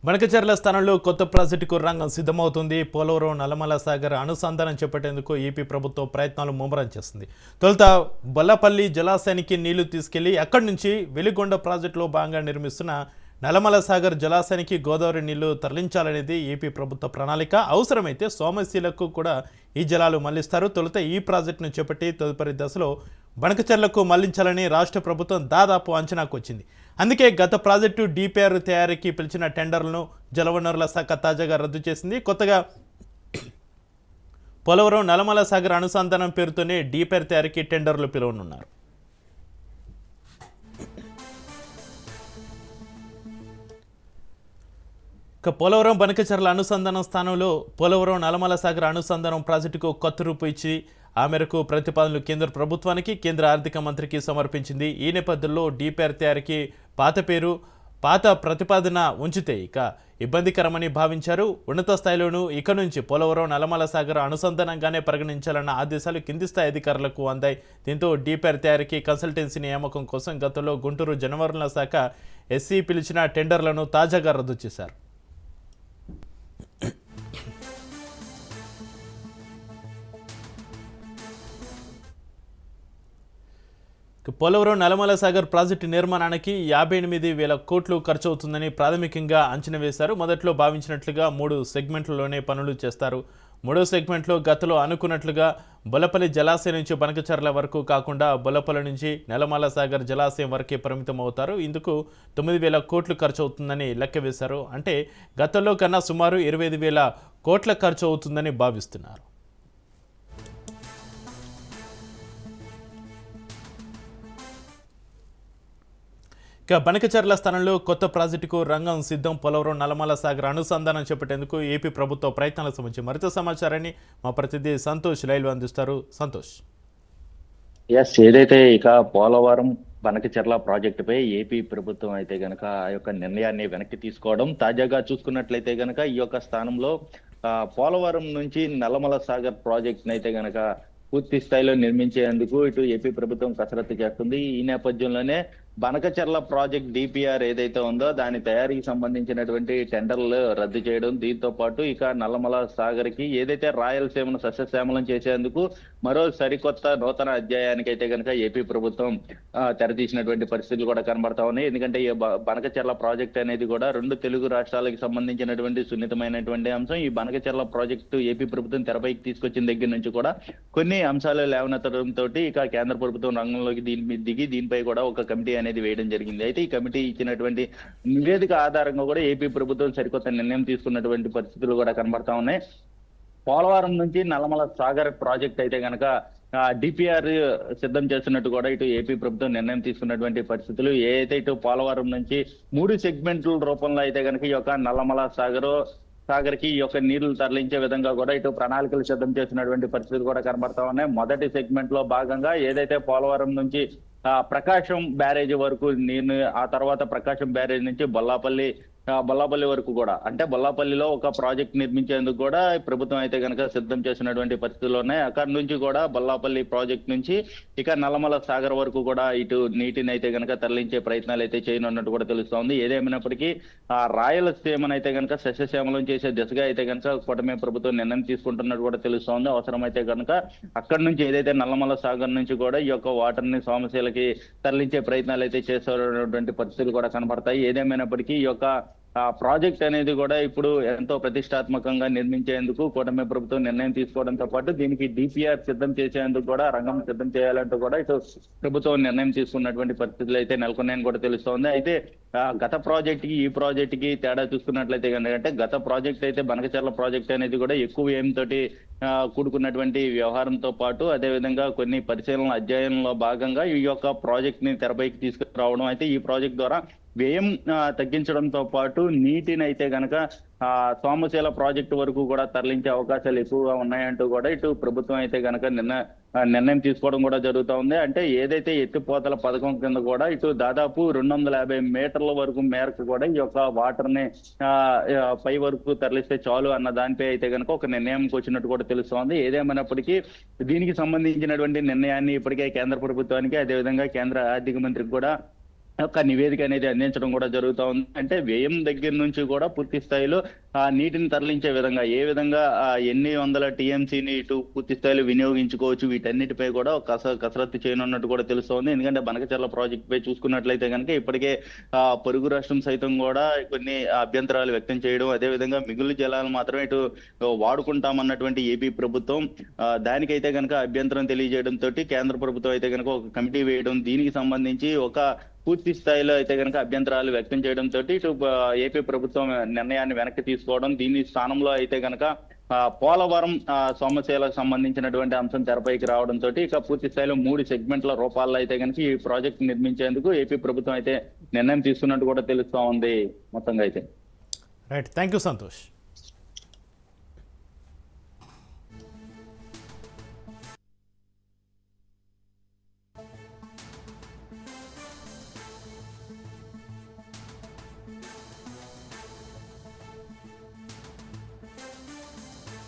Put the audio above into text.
బనకచెర్ల స్థానంలో కొత్త ప్రాజెక్టుకు రంగం సిద్ధమవుతుంది. పోలవరం నల్లమల సాగర్ అనుసంధానం చేపట్టేందుకు ఏపీ ప్రభుత్వం ప్రయత్నాలు ముమ్మరం చేస్తుంది. తొలుత బొల్లపల్లి జలాశయానికి నీళ్లు తీసుకెళ్లి అక్కడి నుంచి వెలిగొండ ప్రాజెక్టులో భాగంగా నిర్మిస్తున్న నల్లమల సాగర్ జలాశయానికి గోదావరి నీళ్లు తరలించాలనేది ఏపీ ప్రభుత్వ ప్రణాళిక. అవసరమైతే సోమశీలకు కూడా ఈ జలాలు మళ్లిస్తారు. తొలుత ఈ ప్రాజెక్టును చేపట్టి తదుపరి దశలో బనకచెర్లకు మళ్లించాలని రాష్ట్ర ప్రభుత్వం దాదాపు అంచనాకు వచ్చింది. అందుకే గత ప్రాజెక్టు డిపిఆర్ తయారీకి పిలిచిన టెండర్లను జలవనరుల శాఖ తాజాగా రద్దు చేసింది. కొత్తగా పోలవరం నల్లమల సాగర్ అనుసంధానం పేరుతోనే డిపిఆర్ తయారీకి టెండర్లు పిలువనున్నారు. పోలవరం బనకచెర్ల అనుసంధానం స్థానంలో పోలవరం నల్లమల సాగర్ అనుసంధానం ప్రాజెక్టుకు కొత్త రూపు ఇచ్చి ఆ మేరకు ప్రతిపాదనలు కేంద్ర ప్రభుత్వానికి కేంద్ర ఆర్థిక మంత్రికి సమర్పించింది. ఈ నేపథ్యంలో డిపిఆర్ తయారీకి పాత ప్రతిపాదన ఉంచితే ఇక ఇబ్బందికరమని భావించారు. ఉన్నత స్థాయిలోనూ ఇక నుంచి పోలవరం నల్లమల సాగర్ అనుసంధానంగానే పరిగణించాలన్న ఆదేశాలు కింది స్థాయి అధికారులకు అందాయి. దీంతో డిపిఆర్ తయారీకి కన్సల్టెన్సీ నియామకం కోసం గతంలో గుంటూరు జలవనరుల శాఖ ఎస్సీ పిలిచిన టెండర్లను తాజాగా రద్దు చేశారు. పోలవరం నల్లమల సాగర్ ప్రాజెక్టు నిర్మాణానికి 58,000 కోట్లు ఖర్చు అవుతుందని ప్రాథమికంగా అంచనా వేశారు. మొదట్లో భావించినట్లుగా 3 సెగ్మెంట్లలోనే పనులు చేస్తారు. 3వ సెగ్మెంట్లో గతంలో అనుకున్నట్లుగా బొల్లపల్లి జలాశయం నుంచి బనకచెర్ల వరకు కాకుండా బొల్లపల్లి నుంచి నల్లమల సాగర్ జలాశయం వరకే పరిమితం అవుతారు. ఇందుకు 9,000 కోట్లు ఖర్చు అవుతుందని లెక్క వేశారు. అంటే గతంలో కన్నా సుమారు 25,000 కోట్ల ఖర్చు అవుతుందని భావిస్తున్నారు. ఇక బనకచెర్ల స్థానంలో కొత్త ప్రాజెక్టుకు రంగం సిద్ధం. పోలవరం నల్లమల సాగర్ అనుసంధానం చేపట్టేందుకు ఏపీ ప్రభుత్వ ప్రయత్నాలకు సంబంధించి మరింత సమాచారాన్ని మా ప్రతినిధి సంతోష్ లైవ్ అందిస్తారు. సంతోష్, ఏదైతే ఇక పోలవరం బనకచెర్ల ప్రాజెక్టుపై ఏపీ ప్రభుత్వం అయితే గనక ఆ యొక్క నిర్ణయాన్ని వెనక్కి తీసుకోవడం, తాజాగా చూసుకున్నట్లయితే గనక ఈ యొక్క స్థానంలో పోలవరం నుంచి నల్లమల సాగర్ ప్రాజెక్ట్ అయితే గనక పూర్తి స్థాయిలో నిర్మించేందుకు ఇటు ఏపీ ప్రభుత్వం కసరత్తు చేస్తుంది. ఈ నేపథ్యంలోనే బనకచెర్ల ప్రాజెక్ట్ డిపిఆర్ ఏదైతే ఉందో దాని తయారీకి సంబంధించినటువంటి టెండర్లు రద్దు చేయడం, దీంతో పాటు ఇక నల్లమల సాగర్ కి ఏదైతే రాయలసీమను సస్యశ్యామలం చేసేందుకు మరో సరికొత్త నూతన అధ్యాయానికి అయితే కనుక ఏపీ ప్రభుత్వం తెరతీసినటువంటి పరిస్థితులు కూడా కనబడతా ఉన్నాయి. ఎందుకంటే ఈ బనకచెర్ల ప్రాజెక్ట్ అనేది కూడా 2 తెలుగు రాష్ట్రాలకు సంబంధించినటువంటి సున్నితమైనటువంటి అంశం. ఈ బనకచెర్ల ప్రాజెక్టు ఏపీ ప్రభుత్వం తెరపైకి తీసుకొచ్చిన దగ్గర నుంచి కూడా కొన్ని అంశాలు లేవనెత్తడంతో ఇక కేంద్ర ప్రభుత్వం రంగంలోకి దీనిపై కూడా ఒక కమిటీ అనేది వేయడం జరిగింది. అయితే ఈ కమిటీ ఇచ్చినటువంటి నివేదిక ఆధారంగా కూడా ఏపీ ప్రభుత్వం సరికొత్త నిర్ణయం తీసుకున్నటువంటి పరిస్థితులు కూడా కనబడతా ఉన్నాయి. పోలవరం నుంచి నల్లమల సాగర్ ప్రాజెక్ట్ అయితే కనుక డిపిఆర్ సిద్ధం చేస్తున్నట్టు కూడా ఇటు ఏపీ ప్రభుత్వం నిర్ణయం తీసుకున్నటువంటి పరిస్థితులు. ఏదైతే ఇటు పోలవరం నుంచి 3 సెగ్మెంట్ల రూపంలో అయితే కనుక ఈ యొక్క నల్లమల సాగర్ కి ఈ యొక్క నీళ్లు తరలించే విధంగా కూడా ఇటు ప్రణాళికలు సిద్ధం చేసినటువంటి పరిస్థితులు కూడా కనబడతా ఉన్నాయి. మొదటి సెగ్మెంట్ లో భాగంగా ఏదైతే పోలవరం నుంచి ప్రకాశం బ్యారేజ్ వరకు నీరు, ఆ తర్వాత ప్రకాశం బ్యారేజ్ నుంచి బొల్లాపల్లి వరకు కూడా, అంటే బొల్లాపల్లిలో ఒక ప్రాజెక్ట్ నిర్మించేందుకు కూడా ప్రభుత్వం అయితే కనుక సిద్ధం చేసినటువంటి పరిస్థితులు ఉన్నాయి. అక్కడి నుంచి కూడా బొల్లాపల్లి ప్రాజెక్ట్ నుంచి ఇక నల్లమల సాగర్ వరకు కూడా ఇటు నీటిని అయితే కనుక తరలించే ప్రయత్నాలు అయితే చేయనున్నట్టు కూడా తెలుస్తోంది. ఏదేమైనప్పటికీ రాయలసీమను అయితే కనుక సస్యశ్యామలం చేసే దిశగా అయితే కనుక కూటమి ప్రభుత్వం నిర్ణయం తీసుకుంటున్నట్టు కూడా తెలుస్తోంది. అవసరమైతే కనుక అక్కడి నుంచి ఏదైతే నల్లమల సాగర్ నుంచి కూడా ఈ యొక్క వాటర్ ని సోమశీలకి తరలించే ప్రయత్నాలు అయితే చేస్తున్నటువంటి పరిస్థితులు కూడా కనబడతాయి. ఏదేమైనప్పటికీ ఈ యొక్క ప్రాజెక్ట్ అనేది కూడా ఇప్పుడు ఎంతో ప్రతిష్టాత్మకంగా నిర్మించేందుకు కూటమి ప్రభుత్వం నిర్ణయం తీసుకోవడంతో పాటు దీనికి డిపిఆర్ సిద్ధం చేసేందుకు కూడా రంగం సిద్ధం చేయాలంటూ కూడా ఇటు ప్రభుత్వం నిర్ణయం తీసుకున్నటువంటి పరిస్థితులు అయితే నెలకొన్నాయని కూడా తెలుస్తోంది. అయితే గత ప్రాజెక్ట్ కి ఈ ప్రాజెక్ట్ కి తేడా చూసుకున్నట్లయితే కనుకంటే గత ప్రాజెక్ట్ అయితే బనకచెర్ల ప్రాజెక్ట్ అనేది కూడా ఎక్కువ తోటి కూడుకున్నటువంటి వ్యవహారంతో పాటు అదేవిధంగా కొన్ని పరిశీలన అధ్యయనంలో భాగంగా ఈ యొక్క ప్రాజెక్ట్ ని తెరపైకి తీసుకురావడం, అయితే ఈ ప్రాజెక్ట్ ద్వారా వ్యయం తగ్గించడంతో పాటు నీటిని అయితే గనక సోమశీల ప్రాజెక్టు వరకు కూడా తరలించే అవకాశాలు ఎక్కువగా ఉన్నాయంటూ కూడా ఇటు ప్రభుత్వం అయితే గనక నిర్ణయం తీసుకోవడం కూడా జరుగుతూ ఉంది. అంటే ఏదైతే ఎత్తిపోతల పథకం కింద కూడా ఇటు దాదాపు 250 మీటర్ల వరకు మేరకు కూడా ఈ యొక్క వాటర్ ని పై వరకు తరలిస్తే చాలు అన్న దానిపై అయితే కనుక ఒక నిర్ణయంకి వచ్చినట్టు కూడా తెలుస్తోంది. ఏదేమైనప్పటికీ దీనికి సంబంధించినటువంటి నిర్ణయాన్ని ఇప్పటికే కేంద్ర ప్రభుత్వానికి అదేవిధంగా కేంద్ర ఆర్థిక మంత్రికి కూడా ఒక నివేదిక అనేది అందించడం కూడా జరుగుతా ఉంది. అంటే వ్యయం దగ్గర నుంచి కూడా పూర్తి స్థాయిలో నీటిని తరలించే విధంగా ఏ విధంగా ఎన్ని వందల టీఎంసీని ఇటు పూర్తి స్థాయిలో వినియోగించుకోవచ్చు, వీటన్నిటిపై కూడా ఒక కసరత్తు చేయనున్నట్టు కూడా తెలుస్తోంది. ఎందుకంటే బనకచెర్ల ప్రాజెక్ట్ పై చూసుకున్నట్లయితే కనుక ఇప్పటికే పొరుగు రాష్ట్రం సైతం కూడా కొన్ని అభ్యంతరాలు వ్యక్తం చేయడం, అదే విధంగా మిగులు జలాలు మాత్రమే ఇటు వాడుకుంటామన్నటువంటి ఏపీ ప్రభుత్వం దానికైతే కనుక అభ్యంతరం తెలియజేయడంతో కేంద్ర ప్రభుత్వం అయితే కనుక ఒక కమిటీ వేయడం, దీనికి సంబంధించి ఒక పూర్తి స్థాయిలో అయితే కనుక అభ్యంతరాలు వ్యక్తం చేయడంతో ఇటు ఏపీ ప్రభుత్వం నిర్ణయాన్ని వెనక్కి తీసుకోవడం, దీని స్థానంలో అయితే కనుక పోలవరం సమస్యలకు సంబంధించినటువంటి అంశం తెరపైకి రావడంతో ఇక పూర్తి స్థాయిలో 3 సెగ్మెంట్ల రూపాల్లో అయితే కనుక ఈ ప్రాజెక్ట్ నిర్మించేందుకు ఏపీ ప్రభుత్వం అయితే నిర్ణయం తీసుకున్నట్టు కూడా తెలుస్తా ఉంది మొత్తంగా అయితే. Right, thank you Santosh.